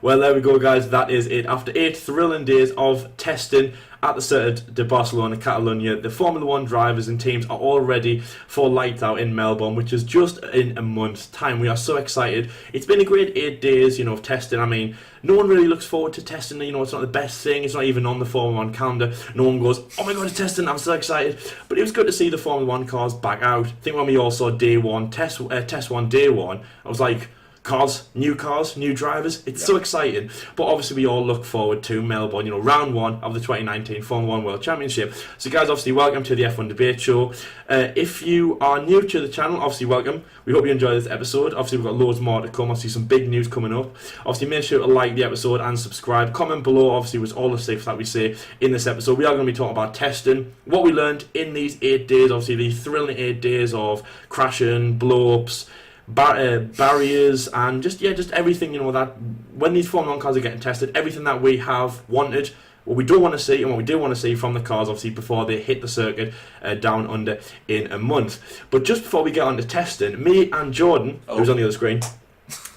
Well, there we go, guys. That is it. After 8 thrilling days of testing at the Circuit de Barcelona, Catalonia, the Formula 1 drivers and teams are all ready for lights out in Melbourne, which is just in a month's time. We are so excited. It's been a great 8 days, of testing. I mean, no one really looks forward to testing. It's not the best thing. It's not even on the Formula 1 calendar. No one goes, oh my god, it's testing. I'm so excited. But it was good to see the Formula 1 cars back out. I think when we all saw day one, test one, day one, I was like, cars, new drivers. It's so exciting. But obviously we all look forward to Melbourne, round 1 of the 2019 Formula 1 World Championship. So guys, obviously welcome to the F1 Debate Show. If you are new to the channel, obviously welcome. We hope you enjoy this episode. Obviously we've got loads more to come. Obviously some big news coming up. Obviously make sure to like the episode and subscribe. Comment below, obviously, with all the stuff that we say in this episode. We are going to be talking about testing, what we learned in these 8 days, obviously these thrilling 8 days of crashing, blow-ups, barriers, and just everything, that when these Formula 1 cars are getting tested, everything that we have wanted, what we don't want to see and what we do want to see from the cars, obviously, before they hit the circuit down under in a month. But just before we get on to testing, me and Jordan, who's on the other screen,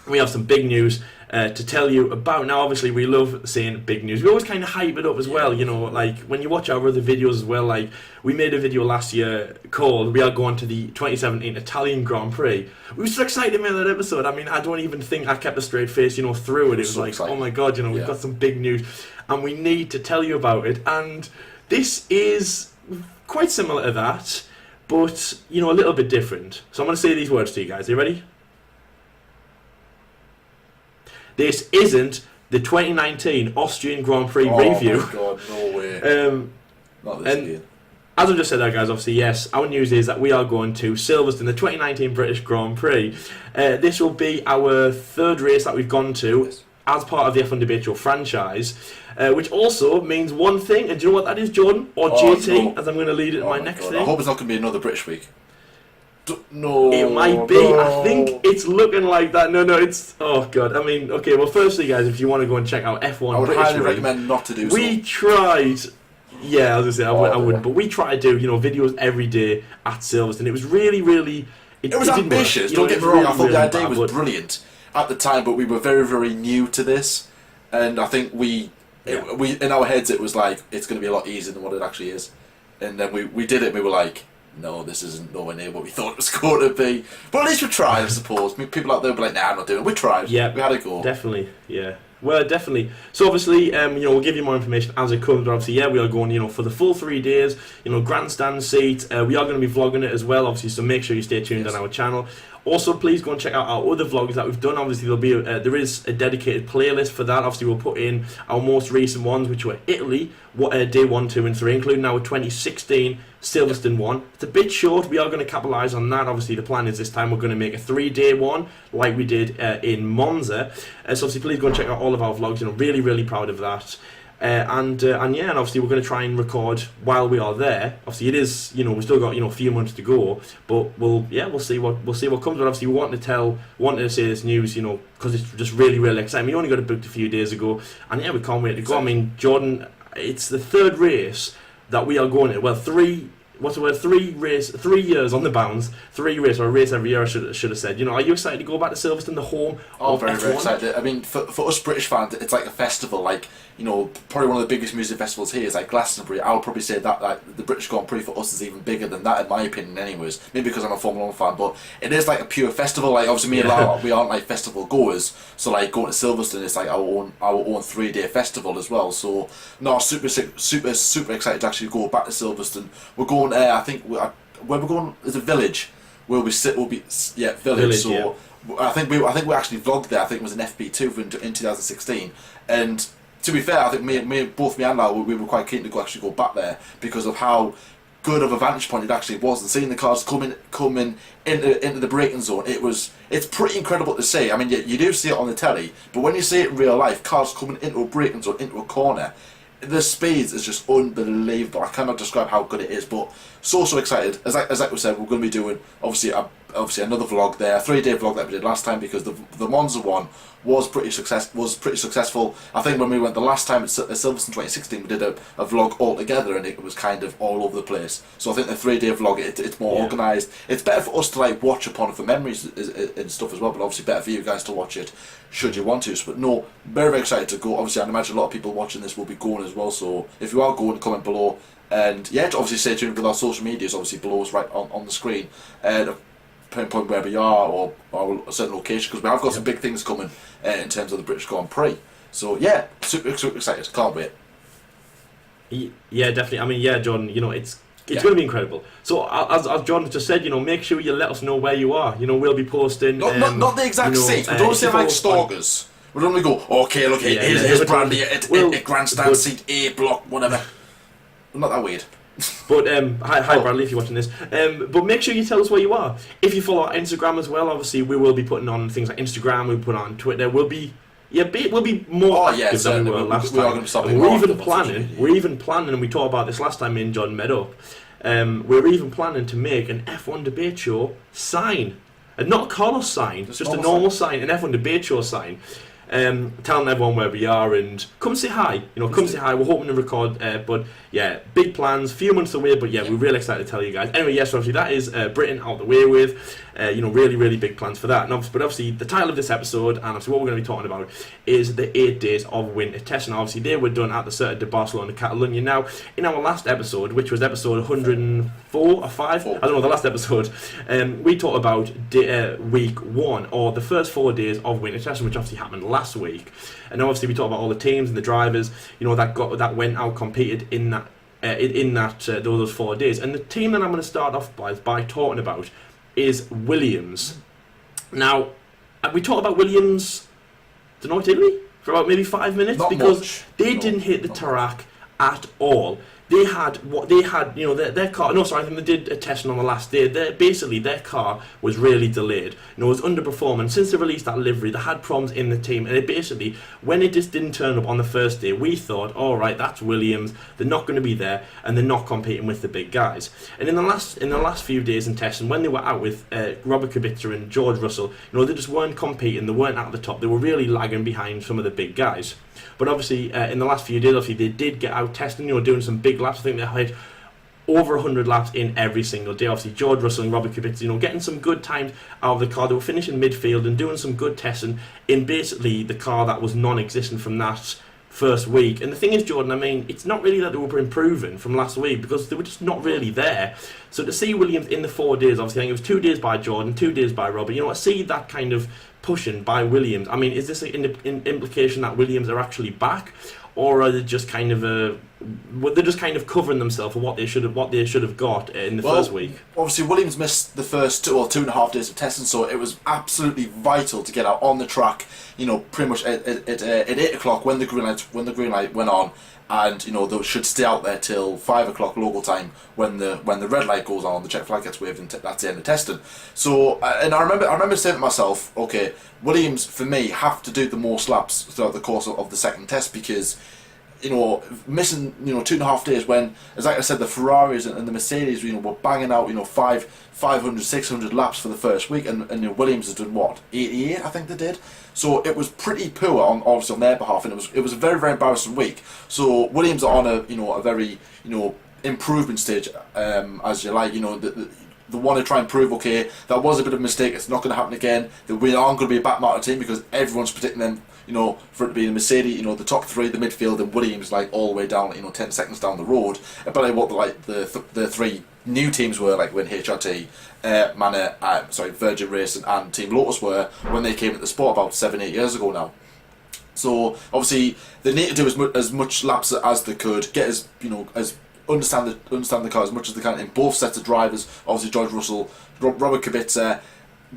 we have some big news to tell you about. Now, obviously, we love seeing big news. We always kind of hype it up as well, like when you watch our other videos as well. Like we made a video last year called "We Are Going to the 2017 Italian Grand Prix." We were so excited to make that episode. I mean, I don't even think I kept a straight face, through it. It was so like, exciting. Oh my god, we've got some big news, and we need to tell you about it. And this is quite similar to that, but a little bit different. So I'm going to say these words to you guys. Are you ready? This isn't the 2019 Austrian Grand Prix review. Oh my god, no way. Not this again. As I just said there, guys, obviously, yes, our news is that we are going to Silverstone, the 2019 British Grand Prix. This will be our 3rd race that we've gone to as part of the F1 Debate Show franchise, which also means one thing, and do you know what that is, Jordan? Or JT, as I'm going to lead it to my next thing. I hope it's not going to be another British week. No, it might be. I think it's looking like that. No, it's. Oh god. I mean, okay. Well, firstly, guys, if you want to go and check out F1, I would British highly Ring, recommend not to do so. We tried. Yeah, I was gonna say I wouldn't, but we try to do videos every day at Silverstone. It was really. It was ambitious. Don't get me wrong. I thought the idea was brilliant at the time, but we were very new to this, and I think we in our heads it was like it's going to be a lot easier than what it actually is, and then we did it. And we were like, no, this isn't nowhere near what we thought it was going to be. But at least we tried, I suppose. People out there will be like, nah, I'm not doing it. We tried. Yeah, we had a go. Definitely, yeah. Well, definitely. So obviously, we'll give you more information as it comes. But obviously, we are going, for the full 3 days. Grandstand seats. We are going to be vlogging it as well, obviously. So make sure you stay tuned on our channel. Also, please go and check out our other vlogs that we've done. Obviously, there is a dedicated playlist for that. Obviously, we'll put in our most recent ones, which were Italy, day 1, 2, and 3, including our 2016 Silverstone one. It's a bit short. We are going to capitalise on that. Obviously, the plan is this time we're going to make a 3-day one, like we did in Monza. So obviously, please go and check out all of our vlogs. Really proud of that. And obviously we're going to try and record while we are there. Obviously it is, we've still got a few months to go, but we'll see what comes. But obviously we wanted to say this news, because it's just really exciting. We only got it booked a few days ago, and we can't wait to go. I mean, Jordan, it's the 3rd race that we are going to. Well, 3 years on the bounce, 3 races, or a race every year, I should have said. Are you excited to go back to Silverstone, the home of very F1? Excited. I mean, for us British fans, it's like a festival. Like, probably one of the biggest music festivals here is like Glastonbury. I would probably say that like the British Grand Prix for us is even bigger than that, in my opinion, anyways. Maybe because I'm a Formula 1 fan, but it is like a pure festival. Like, obviously me and Lara, we aren't like festival goers, so like going to Silverstone is like our own 3-day festival as well. So no, super excited to actually go back to Silverstone. We're going. I think where we're going is a village where we sit. Village. So yeah. I think we actually vlogged there. I think it was an FP2 in 2016, and to be fair, I think both me and Lau, we were quite keen to actually go back there because of how good of a vantage point it actually was, and seeing the cars coming into the braking zone, it's pretty incredible to see. I mean, you do see it on the telly, but when you see it in real life, cars coming into a braking zone, into a corner, the speeds is just unbelievable. I cannot describe how good it is, but so excited. As like we said, we're going to be doing obviously another vlog there, a 3-day vlog that we did last time, because the Monza one was pretty successful. I think when we went the last time at Silverstone 2016, we did a vlog all together, and it was kind of all over the place. So I think the 3-day vlog, it's more organised. It's better for us to like watch upon it for memories and stuff as well, but obviously better for you guys to watch it should you want to. But no, very, very excited to go. Obviously, I'd imagine a lot of people watching this will be going as well, so if you are going, comment below. And yeah, obviously stay tuned with our social medias, obviously below us right on the screen. Pinpoint where we are, or a certain location, because we have got some big things coming in terms of the British Grand Prix. So yeah, super excited, can't wait. Yeah, definitely. I mean, yeah, John, it's going to be incredible. So as John just said, make sure you let us know where you are. We'll be posting. Not the exact seat. We don't say like stalkers. We don't go, okay, look, here's Bradley at grandstand seat A block, whatever. Not that weird. But hi Bradley, if you're watching this. But make sure you tell us where you are. If you follow our Instagram as well, obviously we will be putting on things like Instagram. We'll put on Twitter. We'll be more active than we were last time. We're even planning, and we talked about this last time me and John met up. We're even planning to make an F1 debate show sign, and not a Carlos sign, just a normal sign, an F1 debate show sign. Telling everyone where we are, and come say hi. Say hi. We're hoping to record, but yeah, big plans, few months away. But yeah, we're really excited to tell you guys. Anyway, yes, obviously that is Britain out the way with. Really, really big plans for that. And obviously the title of this episode, and obviously what we're going to be talking about, is the 8 days of winter testing. Obviously they were done at the Circuit de Barcelona, Catalonia. Now, in our last episode, which was episode 104 or 5, I don't know, the last episode, we talked about week 1, or the first 4 days of winter testing, which obviously happened last week. And obviously we talked about all the teams and the drivers, that went out, competed in those 4 days. And the team that I'm going to start off by talking about is Williams. Now, we talked about Williams, did we? For about maybe 5 minutes, not because much. they didn't hit the track at all. They had their car. No, sorry, I think they did a testing on the last day. Their car was really delayed. It was underperforming. Since they released that livery, they had problems in the team, and when it just didn't turn up on the first day, we thought, all right, that's Williams. They're not going to be there, and they're not competing with the big guys. And in the last few days in testing, when they were out with Robert Kubica and George Russell, they just weren't competing. They weren't at the top. They were really lagging behind some of the big guys. But obviously, in the last few days, they did get out testing, doing some big laps. I think they had over 100 laps in every single day. Obviously, George Russell and Robert Kubica, getting some good times out of the car. They were finishing midfield and doing some good testing in basically the car that was non-existent from that first week. And the thing is, Jordan, I mean, it's not really that they were improving from last week, because they were just not really there. So to see Williams in the 4 days, obviously, I think it was 2 days by Jordan, 2 days by Robert. I see that kind of pushing by Williams. I mean, is this an implication that Williams are actually back, or are they just kind of they're just kind of covering themselves for what they should have got in the first week? Obviously, Williams missed the first 2.5 days of testing, so it was absolutely vital to get out on the track. Pretty much at 8 o'clock when the green light went on. And they should stay out there till 5 o'clock local time when the red light goes on, the check flag gets waved, and that's the end of testing. So and I remember saying to myself, okay, Williams for me have to do the most laps throughout the course of the second test, because missing 2.5 days when, as like I said, the Ferraris and the Mercedes were banging out 500, 600 laps for the first week, and Williams has done what, 88 I think they did. So it was pretty poor obviously on their behalf, and it was a very, very embarrassing week. So Williams are on a very improvement stage, as you like. They want to try and prove, okay, that was a bit of a mistake, it's not going to happen again. That we aren't going to be a backmarker team, because everyone's predicting them, for it to be the Mercedes, the top 3, the midfield, and Williams all the way down, 10 seconds down the road. But what the 3 new teams were, like when HRT, Virgin Racing and Team Lotus were when they came into the sport about 7-8 years ago now. So obviously they need to do as much laps as they could, get as understand the car as much as they can in both sets of drivers. Obviously George Russell, Robert Kubica.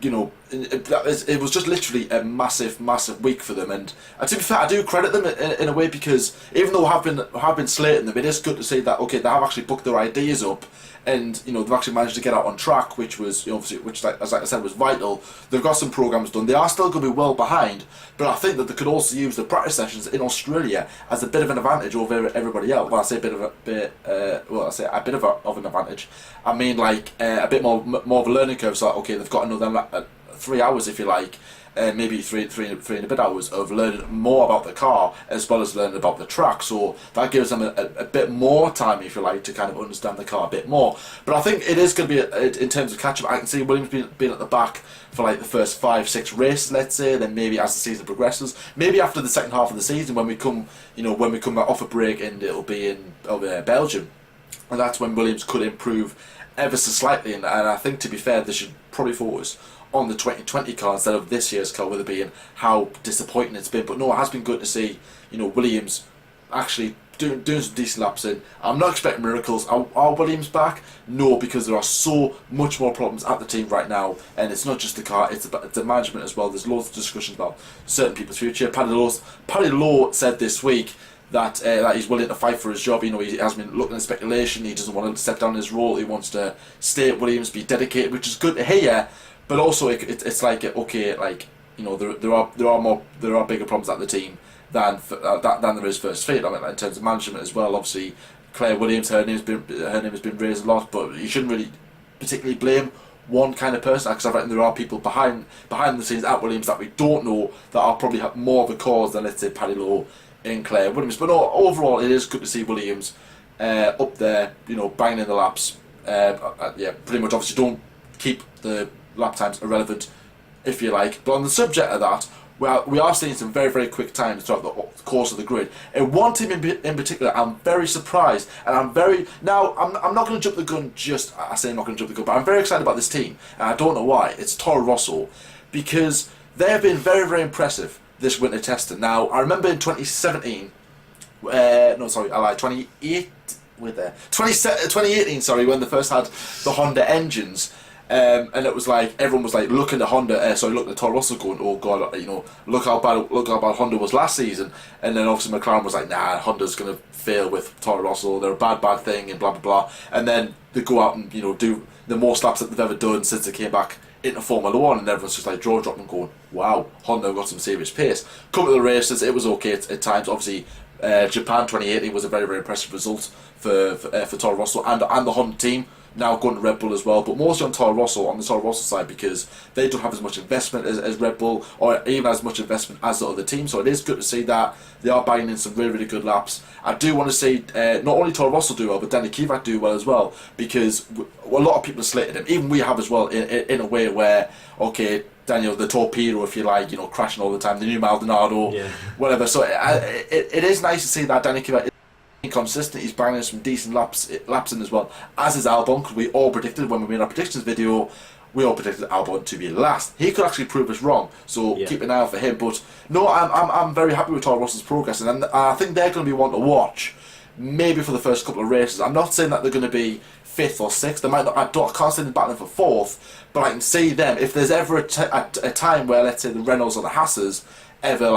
It was just literally a massive week for them, and to be fair, I do credit them in a way, because even though I have been slating them, it is good to see that, okay, they have actually booked their ideas up, and they've actually managed to get out on track, which was obviously, which as I said was vital. They've got some programs done. They are still going to be well behind, but I think that they could also use the practice sessions in Australia as a bit of an advantage over everybody else. Well, I say a bit of an advantage. I mean, like a bit more of a learning curve. So okay, they've got another 3 hours, if you like. Maybe three and a bit hours of learning more about the car as well as learning about the track, so that gives them a bit more time, if you like, to kind of understand the car a bit more. But I think it is going to be in terms of catch up. I can see Williams being at the back for like the first 5-6 races, let's say. Then maybe as the season progresses, maybe after the second half of the season, when we come off a break, and it'll be in Belgium, and that's when Williams could improve ever so slightly. And I think, to be fair, they should probably focus on the 2020 car instead of this year's car, with it being how disappointing it's been. But no, it has been good to see Williams actually doing some decent laps in. I'm not expecting miracles. Are Williams back? No, because there are so much more problems at the team right now, and it's not just the car, it's the management as well. There's loads of discussions about certain people's future. Paddy Lowe said this week that he's willing to fight for his job. He has been looking at speculation. He doesn't want to step down his role. He wants to stay at Williams, be dedicated, which is good to hear. But also, it's like, okay, like there are bigger problems at the team than there is first fit. I mean, in terms of management as well. Obviously, Claire Williams, her name has been raised a lot, but you shouldn't really particularly blame one kind of person, because I reckon there are people behind the scenes at Williams that we don't know that are probably have more of a cause than, let's say, Paddy Lowe and Claire Williams. But no, overall, it is good to see Williams up there, banging in the laps. Pretty much. Obviously, don't keep the lap times irrelevant, if you like. But on the subject of that, we are seeing some very, very quick times throughout the course of the grid. And one team in particular, I'm very surprised, and I'm not going to jump the gun. I say I'm not going to jump the gun, but I'm very excited about this team, and I don't know why. It's Toro Rosso, because they have been very, very impressive this winter testing. Now, I remember in 2017, 2018, sorry, when they first had the Honda engines. And it was like everyone was like looking at Toro Rosso, going, oh god, look how bad Honda was last season. And then obviously McLaren was like, nah, Honda's gonna fail with Toro Rosso, they're a bad thing, and blah blah blah. And then they go out and do the most laps that they've ever done since they came back into Formula One, and everyone's just like jaw dropping, going, wow, Honda got some serious pace. Couple of the races, it was okay at times. Obviously, Japan 2018 was a very, very impressive result for Toro Rosso and the Honda team. Now going to Red Bull as well, but mostly on the Toro Rosso side, because they don't have as much investment as Red Bull, or even as much investment as the other team. So it is good to see that they are banging in some really, really good laps. I do want to see not only Toro Rosso do well, but Danny Kivat do well as well, because a lot of people have slated him, even we have as well, in a way where, okay, Daniel, the torpedo, if you like, crashing all the time, the new Maldonado, whatever. So it is nice to see that Danny Kivat inconsistent. He's banging some decent laps in as well, as is Albon, because we all predicted when we made our predictions video, we all predicted Albon to be last. He could actually prove us wrong, so keep an eye out for him. But no, I'm very happy with Toro Rosso's progress, and I think they're going to be one to watch, maybe for the first couple of races. I'm not saying that they're going to be 5th or 6th. They might not. I can't see them battling for 4th, but I can see them, if there's ever a time where, let's say, the Renaults or the Haas's ever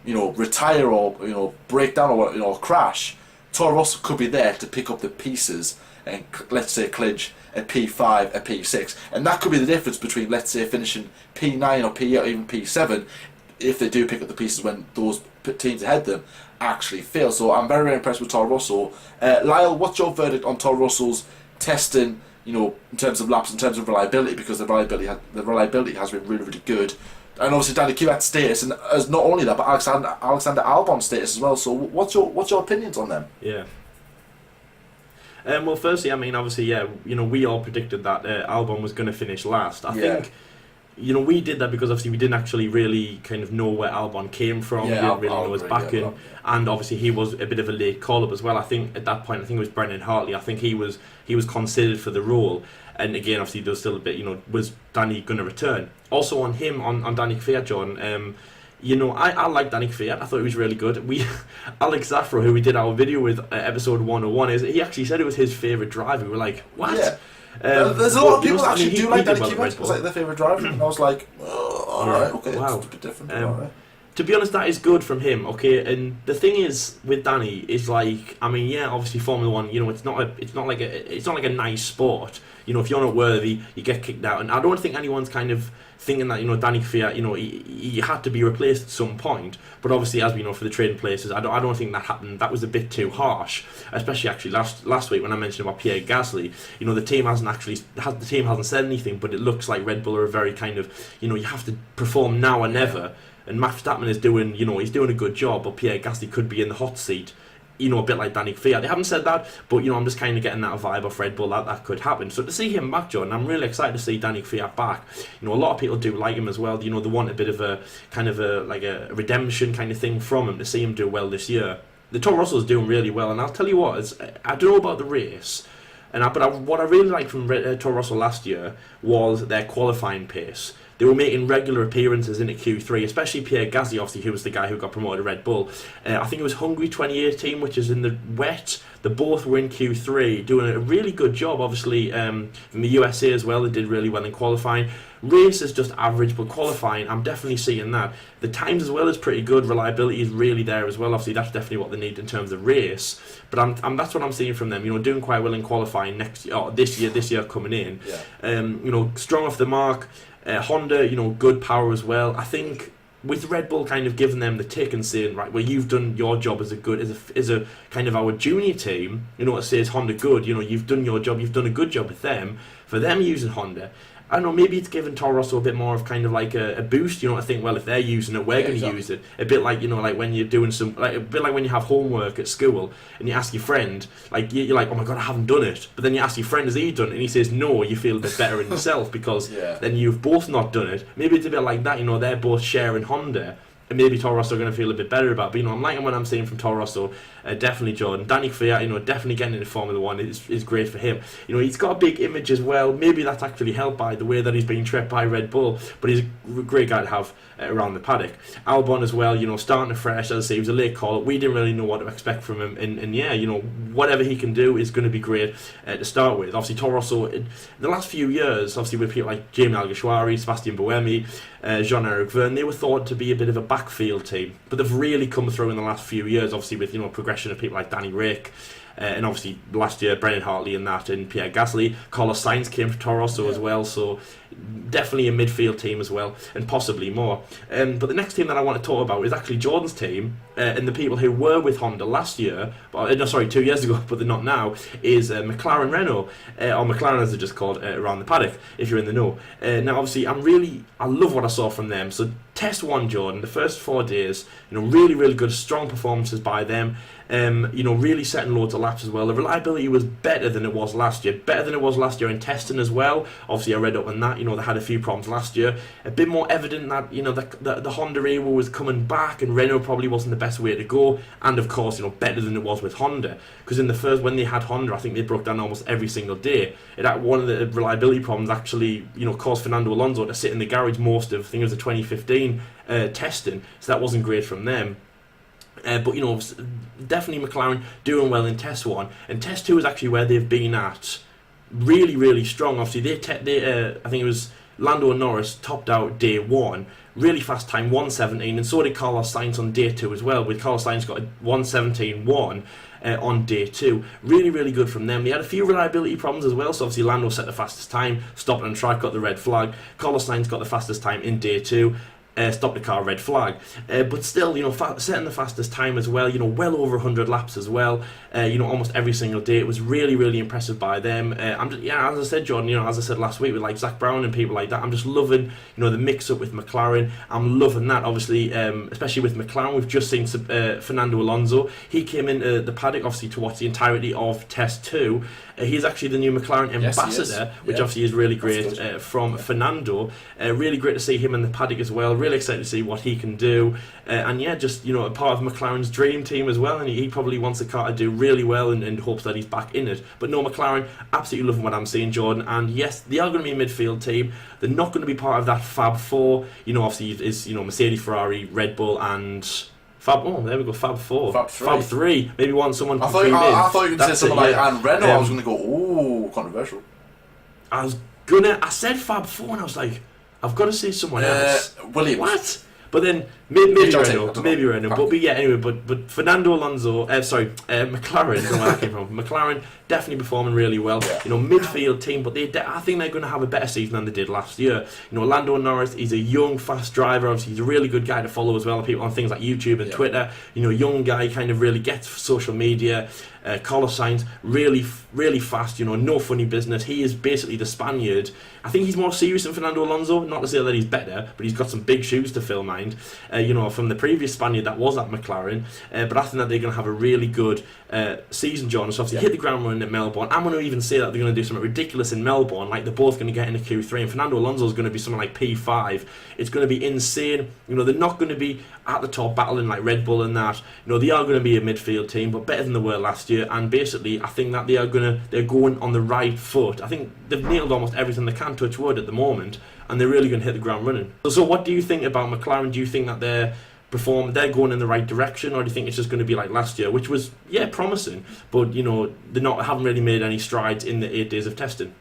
retire or break down or crash, Toro Rosso could be there to pick up the pieces and, let's say, clinch a P5, a P6, and that could be the difference between, let's say, finishing P9 or P8 or even P7, if they do pick up the pieces when those teams ahead of them actually fail. So I'm very, very impressed with Toro Rosso. Lyle, what's your verdict on Toro Rosso's testing, in terms of laps, in terms of reliability, because the reliability has been really, really good. And obviously Danny Kivat's status, and as not only that, but Alexander Albon's status as well. So what's your opinions on them? Yeah. Well, firstly, I mean, obviously, we all predicted that Albon was going to finish last. I think, we did that because obviously we didn't actually really kind of know where Albon came from. We didn't really know his backing, and obviously he was a bit of a late call-up as well. I think at that point, it was Brendan Hartley. I think he was considered for the role. And again, obviously, there's still a bit, was Danny going to return? Also on him, on Danny Kvyat, John, I like Danny Kvyat. I thought he was really good. Alex Zaffro, who we did our video with, episode 101, he actually said it was his favourite driver. We were like, what? Yeah. There's a lot of people that actually do like Danny Kvyat. It was like their favourite driver. And I was like, alright, okay, wow. It's a bit different. to be honest, that is good from him. Okay, and the thing is with Danny is like, I mean, yeah, obviously Formula One, you know, it's not like a nice sport. You know, if you're not worthy, you get kicked out. And I don't think anyone's kind of thinking that, you know, Danny Kvyat, you know, he had to be replaced at some point. But obviously, as we know, for the trading places, I don't think that happened. That was a bit too harsh, especially actually last week when I mentioned about Pierre Gasly. You know, the team hasn't said anything, but it looks like Red Bull are a very kind of, you know, you have to perform now or never. And Max Verstappen is doing, you know, he's doing a good job, but Pierre Gasly could be in the hot seat. You know, a bit like Danny Kvyat. They haven't said that, but, you know, I'm just kind of getting that vibe off Red Bull that could happen. So to see him back, Jordan, I'm really excited to see Danny Kvyat back. You know, a lot of people do like him as well. You know, they want a bit of a kind of a redemption kind of thing from him to see him do well this year. The Toro Rosso's doing really well, and I'll tell you what, I don't know about the race, what I really liked from Toro Rosso last year was their qualifying pace. They were making regular appearances in Q3, especially Pierre Gasly, obviously, who was the guy who got promoted to Red Bull. I think it was Hungary 2018, which is in the wet. They both were in Q3, doing a really good job, obviously, in the USA as well. They did really well in qualifying. Race is just average, but qualifying, I'm definitely seeing that. The times as well is pretty good. Reliability is really there as well. Obviously, that's definitely what they need in terms of race. But that's what I'm seeing from them. You know, doing quite well in qualifying this year coming in. Yeah. You know, strong off the mark. Honda, you know, good power as well. I think with Red Bull kind of giving them the tick and saying, right, well, you've done your job as a kind of our junior team, you know, it says Honda good, you know, you've done your job, you've done a good job with them, for them using Honda. I don't know, maybe it's given Toro Rosso a bit more of kind of like a boost, you know, I think, well, if they're using it, we're going to use it. A bit like, you know, like when you're doing a bit like when you have homework at school and you ask your friend, like, you're like, oh my God, I haven't done it. But then you ask your friend, has he done it? And he says, no, you feel a bit better in yourself because then you've both not done it. Maybe it's a bit like that, you know, they're both sharing Honda. And maybe Toro Rosso are going to feel a bit better about it. But, you know, I'm liking what I'm seeing from Toro Rosso. Definitely Jordan. Danny Kvyat, you know, definitely getting into Formula 1 is great for him. You know, he's got a big image as well. Maybe that's actually helped by the way that he's being treated by Red Bull. But he's a great guy to have around the paddock. Albon as well, you know, starting afresh. As I say, he was a late call. We didn't really know what to expect from him. And yeah, you know, whatever he can do is going to be great to start with. Obviously, Toro Rosso, in the last few years, obviously with people like Jamie Alguersuari, Sebastian Buemi, Jean-Eric Vergne, they were thought to be a bit of a backfield team. But they've really come through in the last few years, obviously with, you know, progression of people like Danny Rick, and obviously last year Brendan Hartley and that, and Pierre Gasly. Carlos Sainz came to Toro Rosso as well, so definitely a midfield team as well, and possibly more. But the next team that I want to talk about is actually Jordan's team, and the people who were with Honda last year, 2 years ago, but they're not now, is McLaren Renault, or McLaren as they're just called, around the paddock, if you're in the know. Now obviously I love what I saw from them. So test one, Jordan, the first 4 days, you know, really, really good, strong performances by them. You know, really setting loads of laps as well. The reliability was better than it was last year. Better than it was last year in testing as well. Obviously, I read up on that. You know, they had a few problems last year. A bit more evident that, you know, the Honda era was coming back, and Renault probably wasn't the best way to go. And of course, you know, better than it was with Honda. Because in the first, when they had Honda, I think they broke down almost every single day. One of the reliability problems actually, you know, caused Fernando Alonso to sit in the garage most of, I think it was the 2015 testing. So that wasn't great from them. But, you know, definitely McLaren doing well in Test 1. And Test 2 is actually where they've been at really, really strong. Obviously, I think it was Lando and Norris topped out day 1. Really fast time, 1:17. And so did Carlos Sainz on day 2 as well, with Carlos Sainz got a 1:17.1 on day 2. Really, really good from them. They had a few reliability problems as well. So obviously Lando set the fastest time, stopped on track, got the red flag. Carlos Sainz got the fastest time in day 2. Stopped the car, red flag. But still, you know, setting the fastest time as well, you know, well over 100 laps as well, you know, almost every single day. It was really, really impressive by them. As I said, Jordan, you know, as I said last week with like Zach Brown and people like that, I'm just loving, you know, the mix up with McLaren. I'm loving that, obviously, especially with McLaren. We've just seen Fernando Alonso. He came into the paddock, obviously, to watch the entirety of Test 2. He's actually the new McLaren ambassador, which obviously is really great from Fernando. Really great to see him in the paddock as well. Really excited to see what he can do. And yeah, just, you know, a part of McLaren's dream team as well. And he probably wants the car to do really well and hopes that he's back in it. But no, McLaren, absolutely loving what I'm seeing, Jordan. And yes, they are going to be a midfield team. They're not going to be part of that Fab Four. You know, obviously is, you know, Mercedes, Ferrari, Red Bull, and there we go, Fab 4. Fab 3. Maybe someone I thought you were going to say something like and Renault. I was going to go, ooh, controversial. I said Fab 4 and I was like, I've got to say someone else. Williams. What? But then maybe Renault, but yeah, anyway. But Fernando Alonso, McLaren, is where that came from. McLaren definitely performing really well. Yeah. Midfield team, but I think they're going to have a better season than they did last year. Lando Norris, he's a young, fast driver. Obviously, he's a really good guy to follow as well. People on things like YouTube and Twitter. Young guy, kind of really gets social media. Collar signs, really fast. No funny business. He is basically the Spaniard. I think he's more serious than Fernando Alonso. Not to say that he's better, but he's got some big shoes to fill, mind. From the previous Spaniard that was at McLaren. But I think that they're going to have a really good season, John. So obviously hit the ground running at Melbourne. I'm going to even say that they're going to do something ridiculous in Melbourne. Like they're both going to get into Q3, and Fernando Alonso is going to be something like P5. It's going to be insane. They're not going to be at the top battling like Red Bull and that. They are going to be a midfield team, but better than they were last year. And basically, I think that they're going on the right foot. I think they've nailed almost everything they can, touch wood, at the moment, and they're really going to hit the ground running. So what do you think about McLaren? Do you think that they're going in the right direction, or do you think it's just going to be like last year, which was promising, but haven't really made any strides in the 8 days of testing?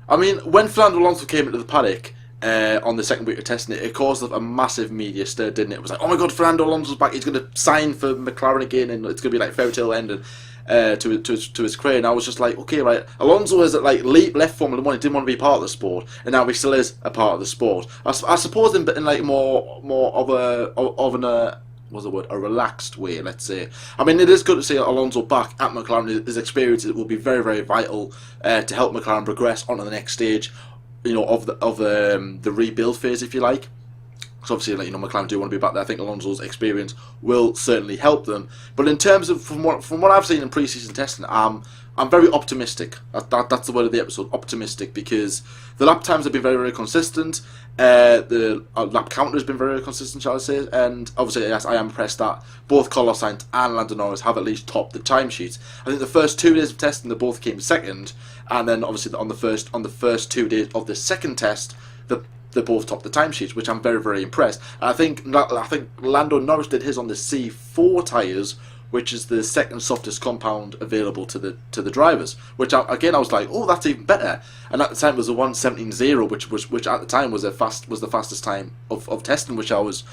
I mean, when Fernando Alonso came into the paddock on the second week of testing it caused a massive media stir, didn't it? It was like, oh my god, Fernando Alonso's back, he's going to sign for McLaren again, and it's going to be like fairy tale ending to his career. And I was just like, okay, right, Alonso has left Formula 1, he didn't want to be part of the sport, and now he still is a part of the sport. I suppose in like more of a relaxed way, let's say. I mean, it is good to see Alonso back at McLaren. His experience will be very, very vital to help McLaren progress onto the next stage, of the rebuild phase, if you like. Because obviously, McLaren do want to be back there. I think Alonso's experience will certainly help them. But in terms of from what I've seen in pre-season testing, I'm very optimistic. That's the word of the episode, optimistic, because the lap times have been very, very consistent. The lap counter has been very, very consistent, shall I say? And obviously, yes, I am impressed that both Carlos Sainz and Lando Norris have at least topped the timesheets. I think the first 2 days of testing, they both came second, and then obviously on the first 2 days of the second test, they both topped the timesheets, which I'm very, very impressed. And I think Lando Norris did his on the C4 tyres, which is the second softest compound available to the drivers. Which I was like, oh, that's even better. And at the time it was a 1:17.0, which at the time was the fastest time of testing, which I was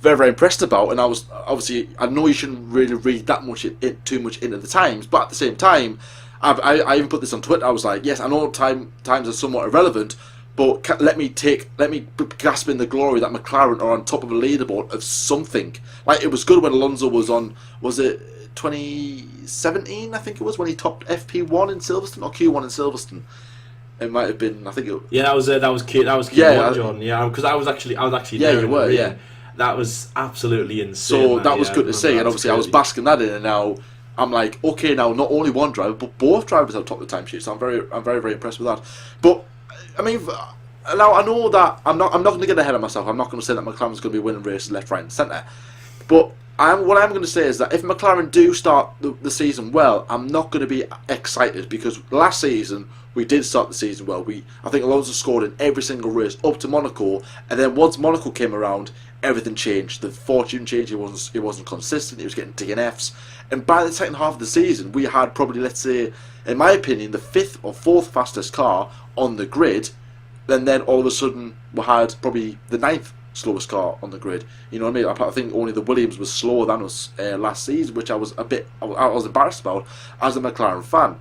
very, very impressed about. And I was obviously, I know you shouldn't really read that much too much into the times, but at the same time, I even put this on Twitter. I was like, yes, I know times are somewhat irrelevant, but let me grasp in the glory that McLaren are on top of a leaderboard of something. Like, it was good when Alonso was on, was it 2017, I think it was, when he topped FP1 in Silverstone, or Q1 in Silverstone. It might have been, I think it... Yeah, that was Q1, John. Yeah, because I was actually yeah, there. You were, yeah. That was absolutely insane. So that was good to see, and obviously I was basking that in, and now I'm like, okay, now not only one driver, but both drivers have topped the timesheet, so I'm very, very impressed with that. But I mean, now I know that I'm not going to get ahead of myself. I'm not going to say that McLaren's going to be winning races left, right, and centre. But what I'm going to say is that if McLaren do start the season well, I'm not going to be excited, because last season we did start the season well. I think Alonso scored in every single race up to Monaco, and then once Monaco came around, everything changed. The fortune changed. He wasn't consistent. He was getting DNFs, and by the second half of the season, we had probably, let's say, in my opinion, the 5th or 4th fastest car on the grid. And then all of a sudden we had probably the 9th slowest car on the grid. You know what I mean? I think only the Williams was slower than us last season, which I was embarrassed about as a McLaren fan.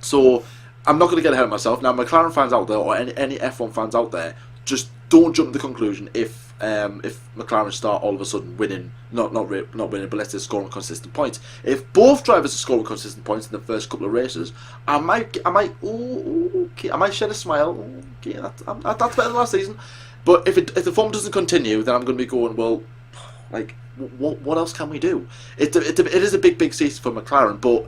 So I'm not going to get ahead of myself. Now, McLaren fans out there, or any F1 fans out there, just don't jump to the conclusion if McLaren start all of a sudden winning, not winning, but let's say scoring consistent points. If both drivers are scoring consistent points in the first couple of races, I might shed a smile. Okay, that's better than last season. But if the form doesn't continue, then I'm going to be going, well, like, what else can we do? It is a big season for McLaren, but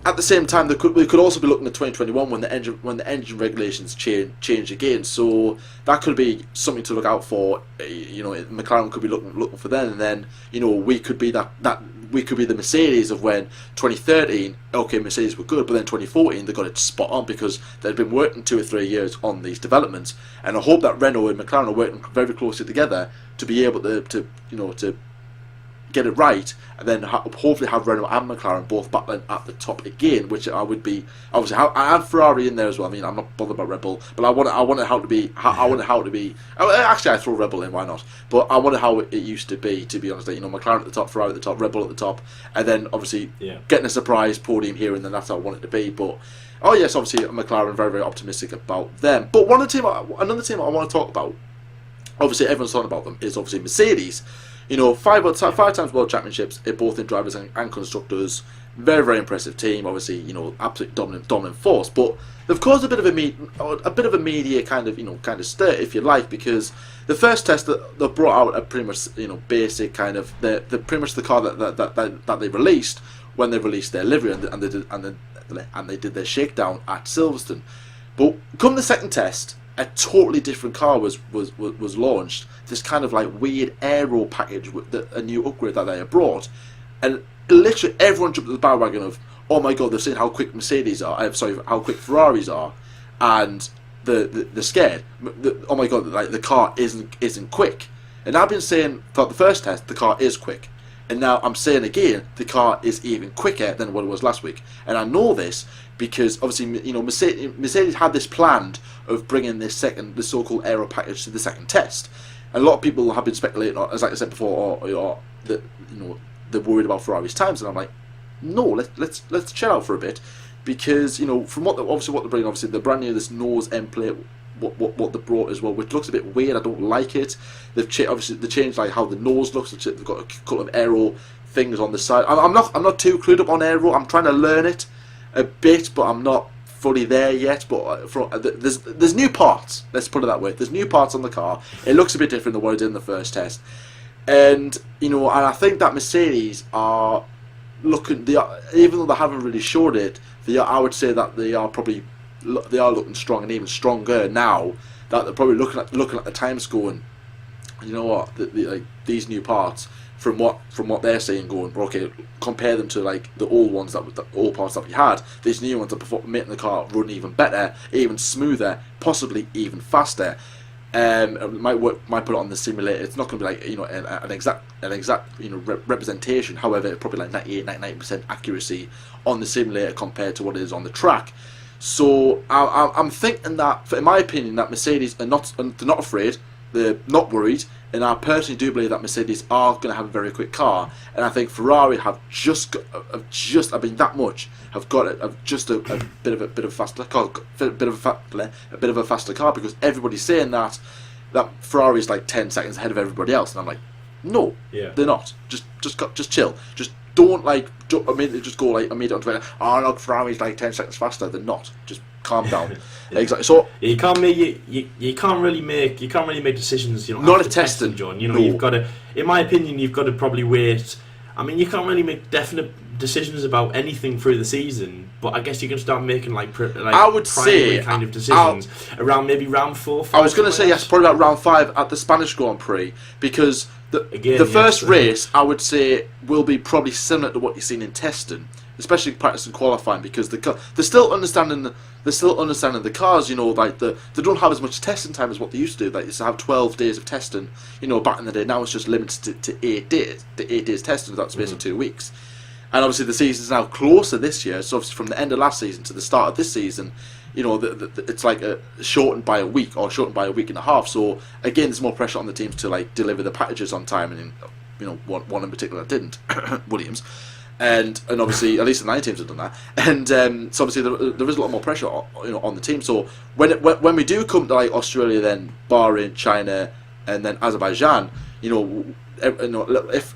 at the same time, we could also be looking at 2021 when the engine regulations change again. So that could be something to look out for. McLaren could be looking for then, and then we could be we could be the Mercedes of when 2013. Okay, Mercedes were good, but then 2014 they got it spot on because they'd been working 2 or 3 years on these developments. And I hope that Renault and McLaren are working very closely together to be able to get it right, and then hopefully have Renault and McLaren both battling at the top again, which I would be obviously. I have Ferrari in there as well. I mean, I'm not bothered about Red Bull, but I want it how to be. I want it how to be. Actually, I throw Red Bull in. Why not? But I want it how it used to be. To be honest, McLaren at the top, Ferrari at the top, Red Bull at the top, and then obviously getting a surprise podium here, and then that's how I want it to be. But yes, obviously McLaren, very very optimistic about them. But another team I want to talk about. Obviously, everyone's talking about them is obviously Mercedes. 5 times World Championships, both in drivers and constructors. Very, very impressive team. Obviously, absolute dominant force. But they've caused a bit of a media kind of stir, if you like, because the first test that they brought out are pretty much basic kind of the pretty much the car that they released when they released their livery and they did their shakedown at Silverstone. But come the second test, a totally different car was launched. This kind of like weird aero package with a new upgrade that they had brought, and literally everyone jumped to the bandwagon of, oh my god, they've seen how quick Mercedes are. How quick Ferraris are, and they're scared. Oh my god, like the car isn't quick. And I've been saying throughout the first test the car is quick, and now I'm saying again the car is even quicker than what it was last week. And I know this because obviously Mercedes had this planned of bringing the so-called aero package to the second test. And a lot of people have been speculating, as like I said before, or that they're worried about Ferrari's times, and I'm like, no, let's chill out for a bit, because from what they're bringing, obviously the brand new this nose end plate, what they brought as well, which looks a bit weird. I don't like it. They changed like how the nose looks. They've got a couple of aero things on the side. I'm not too clued up on aero. I'm trying to learn it a bit, but I'm not fully there yet. But there's new parts. Let's put it that way. There's new parts on the car. It looks a bit different than what it did in the first test, and and I think that Mercedes are looking. Even though they haven't really showed it, I would say that they are looking strong, and even stronger now that they're probably looking at the time score, and you know what, like these new parts from what they're saying, going, okay, compare them to like the old ones the old parts that we had. These new ones are making the car run even better, even smoother, possibly even faster. It might put it on the simulator. It's not going to be like an exact representation. However, it's probably like 98-99% accuracy on the simulator compared to what it is on the track. So I'm thinking that, in my opinion, that Mercedes they're not afraid, they're not worried, and I personally do believe that Mercedes are going to have a very quick car, and I think Ferrari have just a bit of a faster car, a bit of a faster car, because everybody's saying that Ferrari is like 10 seconds ahead of everybody else, and I'm like, no, they're not. Just chill. Just don't immediately just go like immediately on Twitter. Oh no, Ferrari's like 10 seconds faster. They're not. Just calm down. Exactly. So you can't really make decisions. Not after a testing, John. No. You've got to. In my opinion, you've got to probably wait. I mean, you can't really make definite decisions about anything through the season, but I guess you can start making I would say kind of decisions around maybe round 4. 5, I was going to say yes, probably about round 5 at the Spanish Grand Prix, because the first race I would say will be probably similar to what you've seen in testing, especially practice and qualifying, because they're still understanding the cars. Like they don't have as much testing time as what they used to do. They used to have 12 days of testing. Back in the day. Now it's just limited to 8 days. The 8 days testing without space of 2 weeks. And obviously the season's now closer this year. So obviously from the end of last season to the start of this season, it's like shortened by a week or shortened by a week and a half. So again, there's more pressure on the teams to like deliver the packages on time, and one in particular didn't, Williams, and obviously at least the 9 teams have done that, and so obviously there is a lot more pressure on the team. So when we do come to like Australia, then Bahrain, China, and then Azerbaijan, if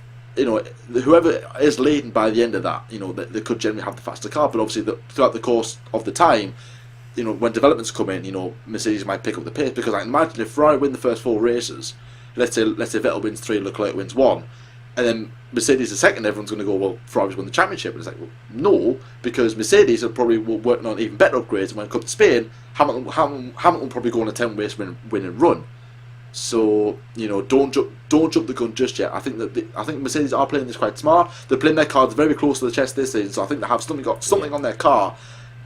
whoever is leading by the end of that, they could generally have the faster car. But obviously throughout the course of the time, when developments come in, Mercedes might pick up the pace, because I can imagine if Ferrari win the first 4 races, let's say Vettel wins 3, Leclerc wins 1, and then Mercedes is second, everyone's going to go, well, Ferrari's won the championship. And it's like, well, no, because Mercedes are probably working on even better upgrades, and when it comes to Spain, Hamilton will probably go on a 10 race win and run. So don't jump the gun just yet. I think Mercedes are playing this quite smart. They're playing their cards very close to the chest this season. So I think they have something on their car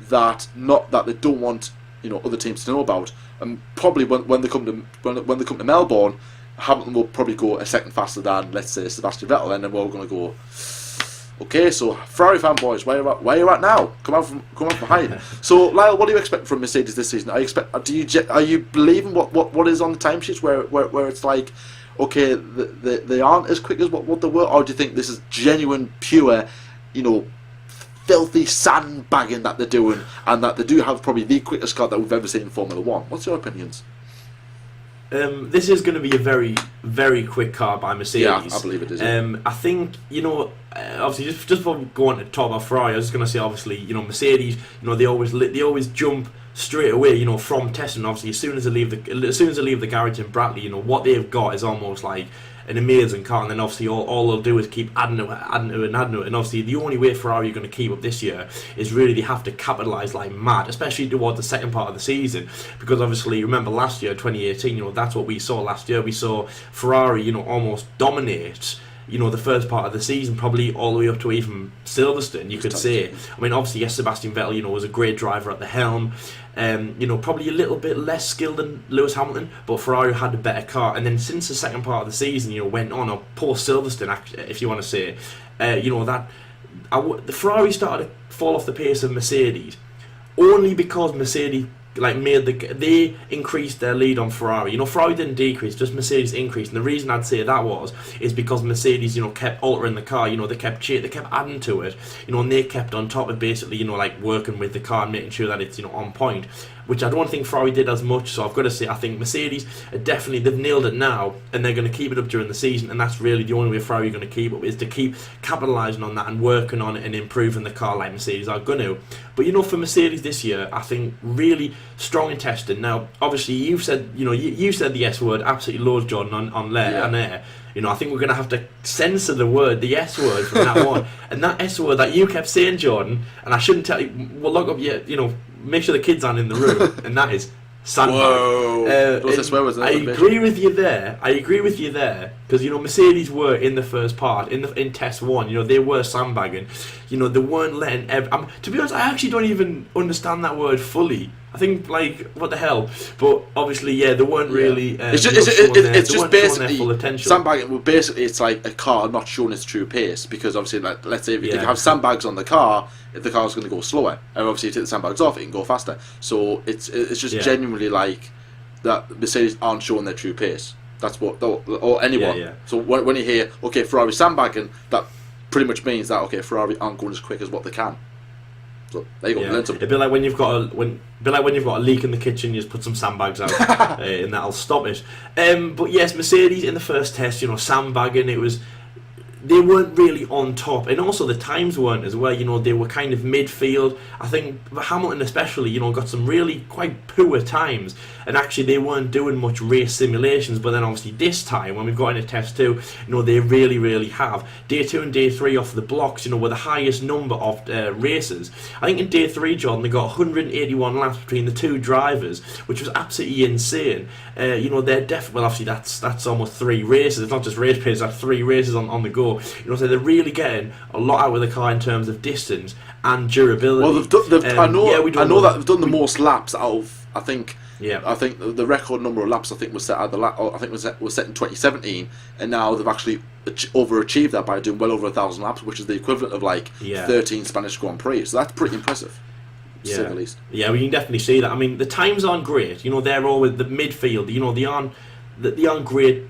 that they don't want other teams to know about. And probably when they come to Melbourne, Hamilton will probably go a second faster than, let's say, Sebastian Vettel, and then we're all going to go, okay, so Ferrari fanboys, where are you at now? Come out from behind. So, Lyle, what do you expect from Mercedes this season? Are you believing what is on the timesheets where it's like, okay, they aren't as quick as what they were, or do you think this is genuine, pure, filthy sandbagging that they're doing, and that they do have probably the quickest car that we've ever seen in Formula One? What's your opinions? This is going to be a very, very quick car by Mercedes. Yeah, I believe it is. Yeah. I think, obviously, just before going to talk about Ferrari, I was just going to say, obviously, Mercedes, they always jump straight away, from testing. Obviously, as soon as they leave the garage in Brackley, what they've got is almost like an amazing car, and then obviously all they'll do is keep adding to it. And obviously the only way Ferrari are going to keep up this year is really they have to capitalise like mad, especially towards the second part of the season, because obviously remember last year, 2018, that's what we saw last year. We saw Ferrari, almost dominate the first part of the season, probably all the way up to even Silverstone, you could say. I mean, obviously, yes, Sebastian Vettel, was a great driver at the helm. Probably a little bit less skilled than Lewis Hamilton, but Ferrari had a better car. And then since the second part of the season, went on, or post Silverstone, if you want to say, the Ferrari started to fall off the pace of Mercedes, only because Mercedes they increased their lead on Ferrari. Ferrari didn't decrease, just Mercedes increased. And the reason I'd say that is because Mercedes, kept altering the car. They kept adding to it. And they kept on top of basically, working with the car and making sure that it's, on point. Which I don't think Ferrari did as much. So I've got to say, I think Mercedes they've nailed it now, and they're going to keep it up during the season. And that's really the only way Ferrari are going to keep up, is to keep capitalising on that and working on it and improving the car like Mercedes are going to. But for Mercedes this year, I think really strong in testing. Now, obviously, you've said you said the S word absolutely loads, Jordan, on air. I think we're going to have to censor the S word from that one. And that S word that you kept saying, Jordan, and I shouldn't tell you, we'll lock up your, make sure the kids aren't in the room, and that is sandbag. Whoa! I agree with you there. Because Mercedes were in the first part, in test one. They were sandbagging. They weren't letting. To be honest, I actually don't even understand that word fully. I think what the hell, but obviously they weren't really. It's just basically full attention. Sandbagging. Well, basically it's like a car not showing its true pace, because obviously, let's say if you have sandbags on the car, if the car's going to go slower, and obviously you take the sandbags off, it can go faster. So it's just genuinely like that. Mercedes aren't showing their true pace. That's what, or anyone. Yeah. So when you hear Ferrari sandbagging, that pretty much means that Ferrari aren't going as quick as what they can. So there you go. Learn something. It'd be like when you've got a leak in the kitchen, you just put some sandbags out, and that'll stop it. But yes, Mercedes in the first test, sandbagging. They weren't really on top, and also the times weren't as well. They were kind of midfield. I think Hamilton especially, got some really quite poor times, and actually they weren't doing much race simulations. But then obviously this time, when we've got into test 2, they really, really have. Day 2 and day 3 off the blocks, were the highest number of races. I think in day 3, Jordan, they got 181 laps between the two drivers, which was absolutely insane. They're definitely, well, obviously that's almost 3 races. It's not just race pace; that's 3 races on the go. So they're really getting a lot out of the car in terms of distance and durability. Well, I know that they've done the most laps out of. I think the record number of laps was set at was set in 2017, and now they've actually overachieved that by doing well over 1,000 laps, which is the equivalent of 13 Spanish Grand Prix. So that's pretty impressive. To say the least. Yeah, we can definitely see that. I mean, the times aren't great. They're all with the midfield. They aren't great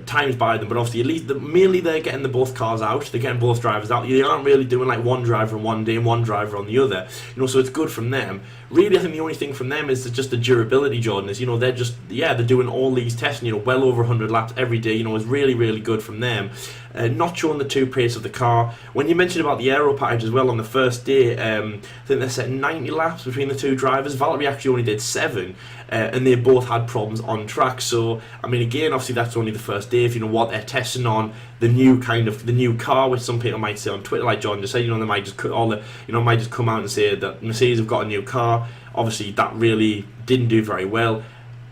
times by them, but obviously at least mainly they're getting both cars out. They're getting both drivers out. They aren't really doing one driver on one day and one driver on the other. So it's good from them. Really, I think the only thing from them is just the durability, Jordan. Is they're doing all these tests, well over 100 laps every day. It's really, really good from them. Not showing the true pace of the car. When you mentioned about the aero package as well on the first day, I think they set 90 laps between the two drivers. Valtteri actually only did 7, and they both had problems on track. So I mean, again, obviously that's only the first day. If what they're testing on the new car, which some people might say on Twitter, like John just said, they might just might just come out and say that Mercedes have got a new car. Obviously, that really didn't do very well.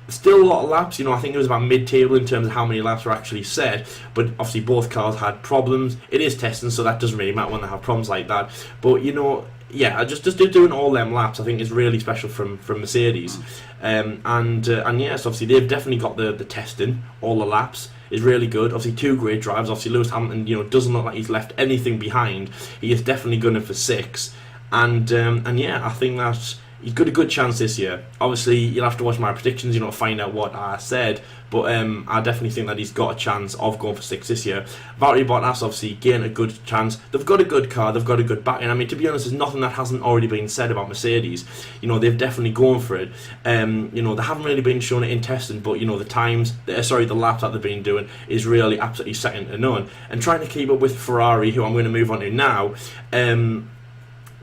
Still a lot of laps, I think it was about mid-table in terms of how many laps were actually set, but obviously both cars had problems. It is testing, so that doesn't really matter when they have problems like that. But yeah, just doing all them laps, I think is really special from Mercedes, and yes, obviously they've definitely got the testing, all the laps is really good. Obviously, two great drives. Obviously, Lewis Hamilton, doesn't look like he's left anything behind. He is definitely gunning for 6, and yeah, I think that he's got a good chance this year. Obviously, you'll have to watch my predictions, to find out what I said. But I definitely think that he's got a chance of going for 6 this year. Valtteri Bottas, obviously, gain a good chance. They've got a good car. They've got a good backing. I mean, to be honest, there's nothing that hasn't already been said about Mercedes. They've definitely gone for it. They haven't really been showing it in testing, but the the laps that they've been doing is really absolutely second to none. And trying to keep up with Ferrari, who I'm going to move on to now.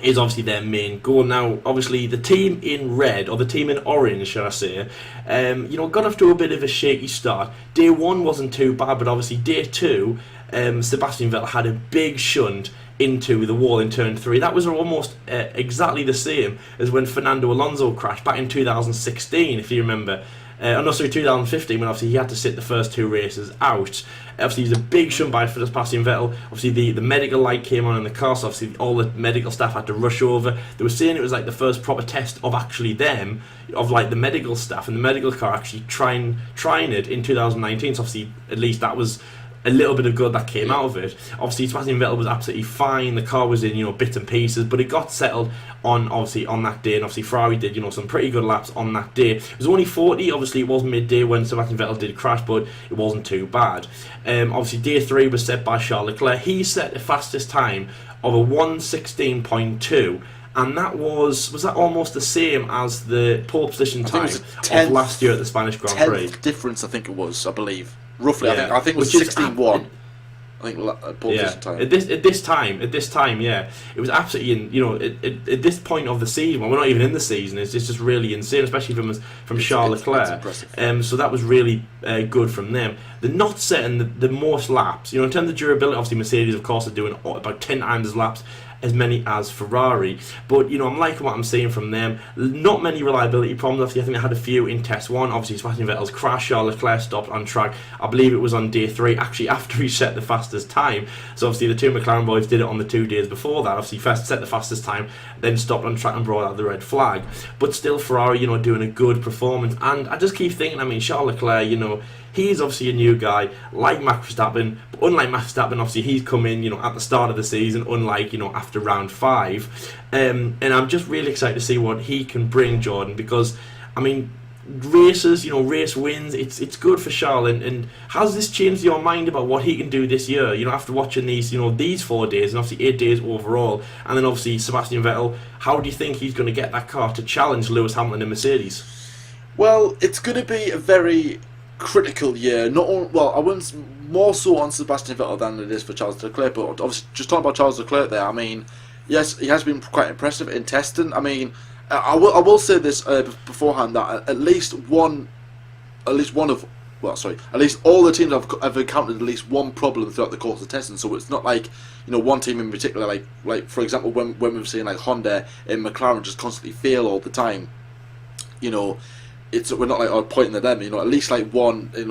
Is obviously their main goal. Now, obviously, the team in red, or the team in orange, shall I say, got off to a bit of a shaky start. Day 1 wasn't too bad, but obviously day 2, Sebastian Vettel had a big shunt into the wall in turn 3. That was almost exactly the same as when Fernando Alonso crashed back in 2016, if you remember. 2015, when obviously he had to sit the first 2 races out. Obviously, there's a big shunt by Sebastian Vettel. Obviously, the medical light came on in the car, so obviously all the medical staff had to rush over. They were saying it was like the first proper test of actually them, of like the medical staff and the medical car actually trying it in 2019. So obviously, at least that was a little bit of good that came out of it. Obviously, Sebastian Vettel was absolutely fine. The car was in, bits and pieces, but it got settled on that day, and obviously Ferrari did, some pretty good laps on that day. It was only 40. Obviously, it was midday when Sebastian Vettel did crash, but it wasn't too bad. Obviously, day 3 was set by Charles Leclerc. He set the fastest time of a 1:16.2. And that was that almost the same as the pole position time of last year at the Spanish Grand Prix. 10th difference, I think it was, I believe. Roughly, yeah. I think it was 16-1. I think pole position time. At this time, yeah, it was absolutely, at this point of the season, when we're not even in the season, it's just really insane, especially from Charles Leclerc. So that was really good from them. They're not setting the most laps. In terms of durability, obviously Mercedes, of course, are doing about 10 times as laps as many as Ferrari, but I'm liking what I'm seeing from them. Not many reliability problems. Obviously, I think they had a few in test 1. Obviously, Sebastian Vettel's crash, Charles Leclerc stopped on track. I believe it was on day 3, actually after he set the fastest time. So obviously, the 2 McLaren boys did it on the 2 days before that. Obviously, first set the fastest time, then stopped on track and brought out the red flag. But still, Ferrari, doing a good performance. And I just keep thinking, Charles Leclerc, he's obviously a new guy, like Max Verstappen, but unlike Max Verstappen, obviously he's come in, at the start of the season, unlike, after round 5. And I'm just really excited to see what he can bring, Jordan, because, races, race wins, it's good for Charles. And has this changed your mind about what he can do this year, after watching these 4 days, and obviously 8 days overall, and then obviously Sebastian Vettel, how do you think he's going to get that car to challenge Lewis Hamilton and Mercedes? Well, it's going to be a very critical year. I wouldn't more so on Sebastian Vettel than it is for Charles Leclerc. But obviously, just talking about Charles Leclerc there, yes, he has been quite impressive in testing. I will say this beforehand, that at least all the teams have encountered at least one problem throughout the course of testing. So it's not like one team in particular, like for example when we've seen like Honda and McLaren just constantly fail all the time. We're not like pointing at them. At least like one. At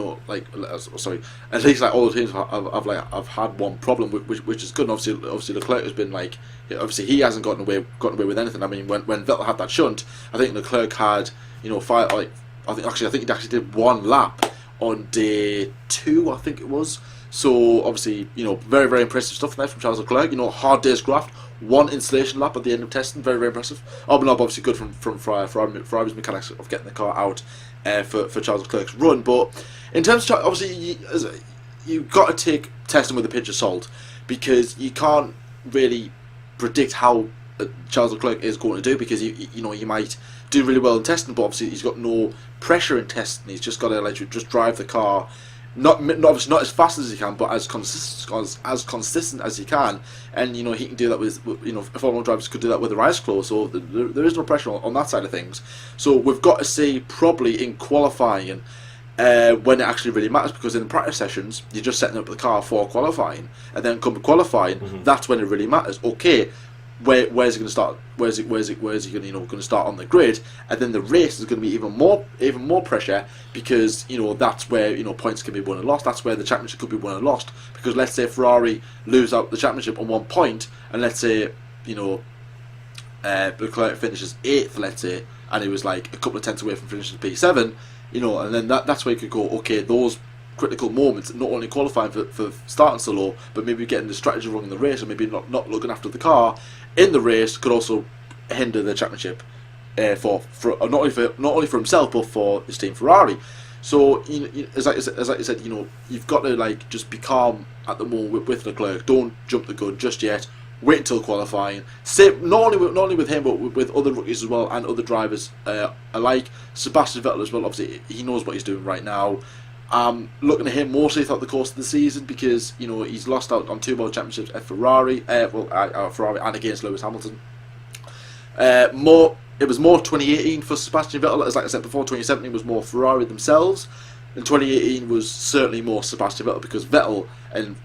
least like all the teams have had one problem, which is good. And obviously Leclerc has been like, obviously he hasn't gotten away with anything. When Vettel had that shunt, I think Leclerc had 5. I think he actually did 1 lap on day 2, I think it was. So obviously very, very impressive stuff there from Charles Leclerc. Hard day's graft. 1 installation lap at the end of testing, very, very impressive. But obviously good from Ferrari's mechanics of getting the car out for Charles Leclerc's run. But in terms of, obviously, you've got to take testing with a pinch of salt, because you can't really predict how Charles Leclerc is going to do, because he might do really well in testing, but obviously he's got no pressure in testing. He's just got to just drive the car. Obviously not as fast as he can, but as consistent as he can, and he can do that with Formula 1 drivers could do that with their eyes closed. So there is no pressure on that side of things. So we've got to see probably in qualifying when it actually really matters, because in the practice sessions you're just setting up the car for qualifying, and then come to qualifying, that's when it really matters. Okay, where's it going to start? Where's he going to start on the grid? And then the race is going to be even more pressure, because that's where points can be won and lost. That's where the championship could be won and lost. Because let's say Ferrari lose out the championship on 1 point, and let's say Leclerc finishes 8th, let's say, and he was like a couple of tenths away from finishing P7, and then that's where you could go, okay, those critical moments, not only qualifying for starting so low, but maybe getting the strategy wrong in the race, or maybe not looking after the car in the race, could also hinder the championship for not only for himself but for his team Ferrari. So as I said, you've got to like just be calm at the moment with Leclerc. Don't jump the gun just yet. Wait until qualifying. Not only with him, but with other rookies as well and other drivers alike. Sebastian Vettel as well. Obviously, he knows what he's doing right now. Looking at him mostly throughout the course of the season because he's lost out on 2 world championships at Ferrari, Ferrari and against Lewis Hamilton. It was more 2018 for Sebastian Vettel, as like I said before. 2017 was more Ferrari themselves, and 2018 was certainly more Sebastian Vettel because Vettel and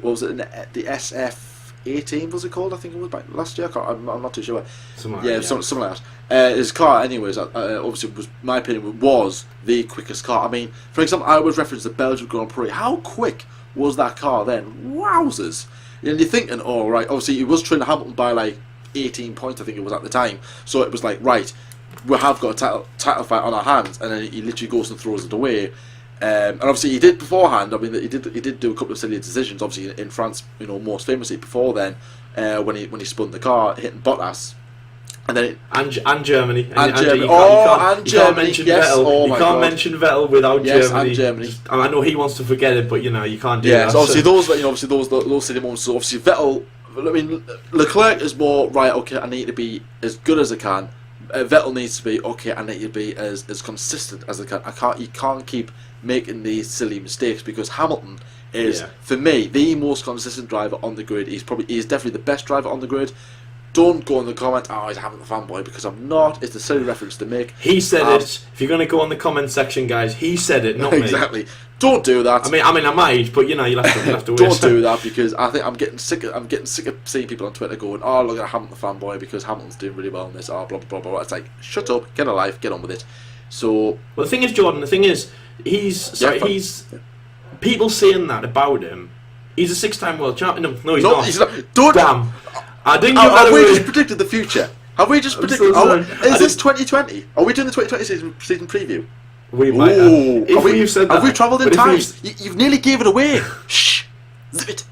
what was it, the SF18 was it called? I think it was back last year. I'm not too sure. Something like that. His car, anyways, obviously was, my opinion, was the quickest car. I mean, for example, I always reference the Belgian Grand Prix. How quick was that car then? Wowzers! And you're thinking, oh right, obviously he was trailing Hamilton by like 18 points, I think it was at the time. So it was like, right, we have got a title fight on our hands, and then he literally goes and throws it away. And obviously he did beforehand. I mean, he did do a couple of silly decisions. Obviously in France, most famously before then, when he spun the car, hitting Bottas, and then and Germany. And Germany. You can't mention Vettel. Oh you can't mention Vettel without Germany. And Germany. I know he wants to forget it, but you can't do that. Yeah, so obviously those silly moments. So obviously Vettel. I mean, Leclerc is more right. Okay, I need to be as good as I can. Vettel needs to be okay. I need to be as consistent as I can. You can't keep making these silly mistakes because Hamilton is, for me, the most consistent driver on the grid. He's definitely the best driver on the grid. Don't go in the comments, oh, he's a Hamilton fanboy, because I'm not. It's a silly reference to make. He said it. If you're going to go on the comment section, guys, he said it, not me. Exactly. Don't do that. I mean, I might, but you'll have to. Don't do that because I think I'm getting sick of seeing people on Twitter going, oh, look at a Hamilton fanboy because Hamilton's doing really well in this. Oh, blah blah blah blah. It's like, shut up, get a life, get on with it. So. Well, the thing is, Jordan. The thing is, people saying that about him. He's a 6-time world champion. No, he's not. He's not. Don't. Damn. I didn't. Have we just predicted the future? Have we just predicted? Is this 2020? Are we doing the 2020 season preview? We might have. Have we travelled in time? You've nearly gave it away. Shh. Zip it.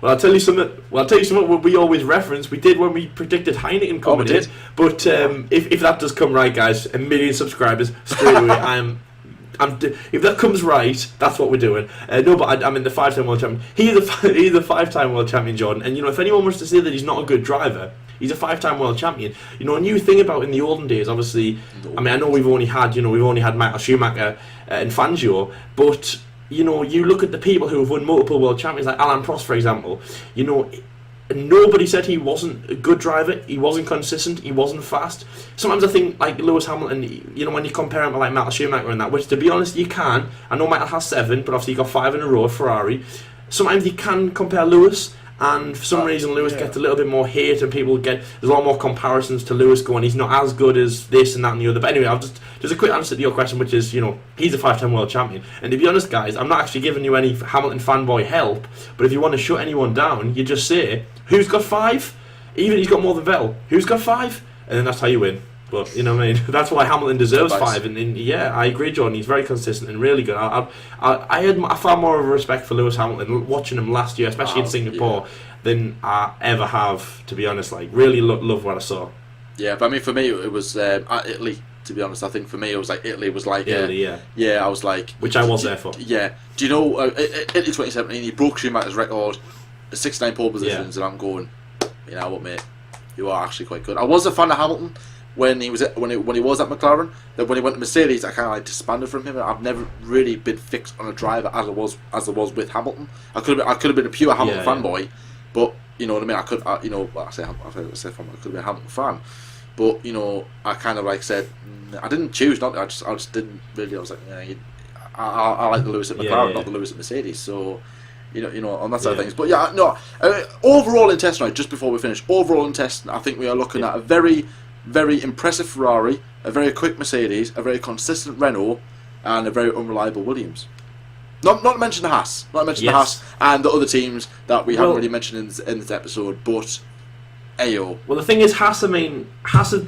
Well, I'll tell you something. What we always reference. We did when we predicted Heineken coming in. But if that does come right, guys, 1 million subscribers straight away. If that comes right, that's what we're doing. No, but I'm in the 5-time world champion. He's the 5-time world champion, Jordan. And if anyone wants to say that he's not a good driver, he's a 5-time world champion. A new thing about in the olden days, obviously. I mean, I know we've only had Michael Schumacher and Fangio, but you look at the people who have won multiple world champions, like Alain Prost, for example. Nobody said he wasn't a good driver. He wasn't consistent. He wasn't fast. Sometimes I think like Lewis Hamilton, when you compare him to like Michael Schumacher and that, which to be honest you can. I know Michael has 7, but obviously he got 5 in a row at Ferrari. Sometimes you can compare Lewis, and for some reason Lewis gets a little bit more hate, and there's a lot more comparisons to Lewis going, he's not as good as this and that and the other. But anyway, just a quick answer to your question, which is, he's a 5-time world champion. And to be honest, guys, I'm not actually giving you any Hamilton fanboy help, but if you want to shut anyone down, you just say, who's got 5? Even he's got more than Vettel. Who's got 5? And then that's how you win. But you know what I mean. That's why Hamilton deserves 5. And yeah, I agree, Jordan. He's very consistent and really good. I had far more of a respect for Lewis Hamilton watching him last year, especially in Singapore, than I ever have. To be honest, like really love what I saw. Yeah, but I mean, for me, it was Italy. To be honest, I think for me, it was like Italy was like Italy, I was like, which I was there for. Yeah. Do you know Italy 2017? He broke Schumacher's record, 69 pole positions, and I'm going, you know what, mate, you are actually quite good. I was a fan of Hamilton when he was at McLaren. Then when he went to Mercedes, I kind of like disbanded from him. I've never really been fixed on a driver as I was with Hamilton. I could have been a pure Hamilton fanboy, but you know what I mean. I could have been a Hamilton fan, but I kind of like said I didn't choose not. I just didn't really. I was like, I like the Lewis at McLaren, not the Lewis at Mercedes. So. On that side of things. But overall in testing, right, just before we finish, overall in testing, I think we are looking at a very, very impressive Ferrari, a very quick Mercedes, a very consistent Renault, and a very unreliable Williams. Not to mention the Haas. The Haas and the other teams that we haven't really mentioned in this episode, but Ayo. Well, the thing is, Haas has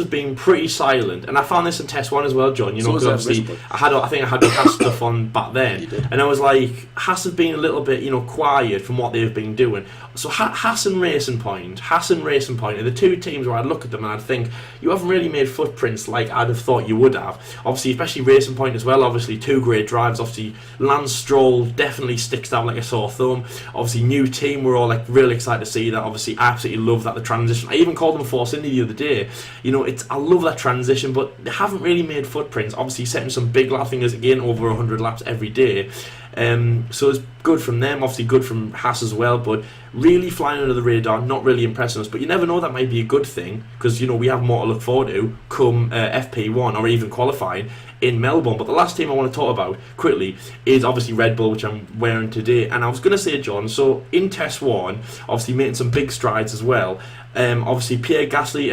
been pretty silent, and I found this in Test 1 as well, John. You know, because obviously I think I had the Haas stuff on back then, and I was like, Haas have been a little bit, quiet from what they've been doing. So Haas and Racing Point are the two teams where I'd look at them and I'd think, you haven't really made footprints like I'd have thought you would have. Obviously, especially Racing Point as well. Obviously, two great drives. Obviously, Lance Stroll definitely sticks out like a sore thumb. Obviously, new team. We're all like really excited to see that. Obviously, I absolutely love that the transition. I even called them Force India the other day. I love that transition, but they haven't really made footprints. Obviously, setting some big lap fingers again, over 100 laps every day. So it's good from them, obviously good from Haas as well, but really flying under the radar, not really impressing us. But you never know, that might be a good thing, because we have more to look forward to come FP1 or even qualifying in Melbourne. But the last team I want to talk about quickly is obviously Red Bull, which I'm wearing today. And I was going to say, John, so in Test 1, obviously making some big strides as well. Obviously Pierre Gasly,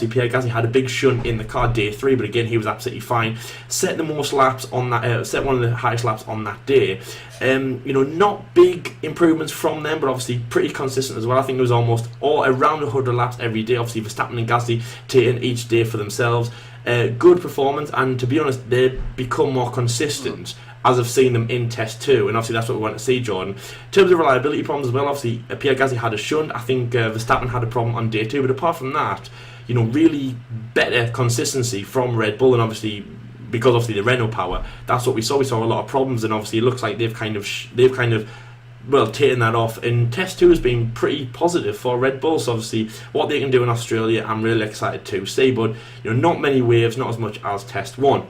Pierre Gasly had a big shunt in the car day 3, but again he was absolutely fine. Set the most laps on that, set one of the highest laps on that day. Not big improvements from them, but obviously pretty consistent as well. I think it was almost all around 100 laps every day. Obviously Verstappen and Gasly taking each day for themselves. Good performance, and to be honest, they've become more consistent as I've seen them in Test 2, and obviously that's what we want to see, John. In terms of reliability problems as well, obviously Pierre Gasly had a shunt. I think Verstappen had a problem on day 2, but apart from that, really better consistency from Red Bull, and obviously because obviously the Renault power, that's what we saw. We saw a lot of problems, and obviously it looks like they've kind of taken that off. And Test 2 has been pretty positive for Red Bull, so obviously what they can do in Australia, I'm really excited to see. But not many waves, not as much as Test 1.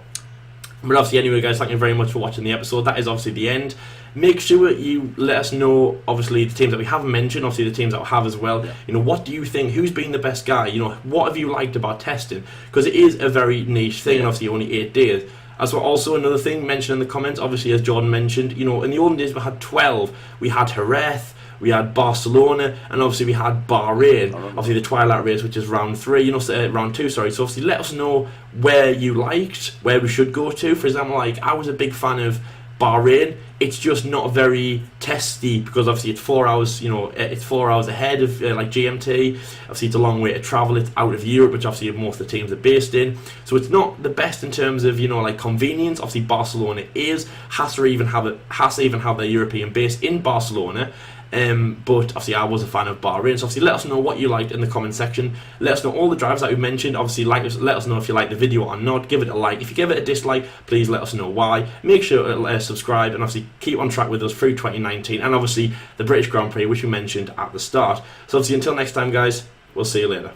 But obviously, anyway, guys, thank you very much for watching the episode. That is obviously the end. Make sure you let us know, obviously, the teams that we haven't mentioned, obviously the teams that we have as well. Yeah. What do you think? Who's been the best guy? What have you liked about testing? Because it is a very niche thing, and obviously only 8 days. As well, also another thing mentioned in the comments, obviously, as Jordan mentioned, in the olden days we had 12. We had Jerez, we had Barcelona, and obviously we had Bahrain, obviously the Twilight race, which is round 2, sorry. So obviously let us know where you liked, where we should go to. For example, I was a big fan of Bahrain. It's just not very testy, because obviously it's 4 hours, it's 4 hours ahead of GMT. Obviously it's a long way to travel. It's out of Europe, which obviously most of the teams are based in. So it's not the best in terms of convenience. Obviously Barcelona is Haas even have their European base in Barcelona. But obviously I was a fan of Bahrain, so obviously let us know what you liked in the comment section. Let us know all the drivers that we mentioned. Obviously let us know if you like the video or not. Give it a like. If you give it a dislike, please let us know why. Make sure to subscribe, and obviously keep on track with us through 2019, and obviously the British Grand Prix, which we mentioned at the start. So obviously until next time, guys, we'll see you later.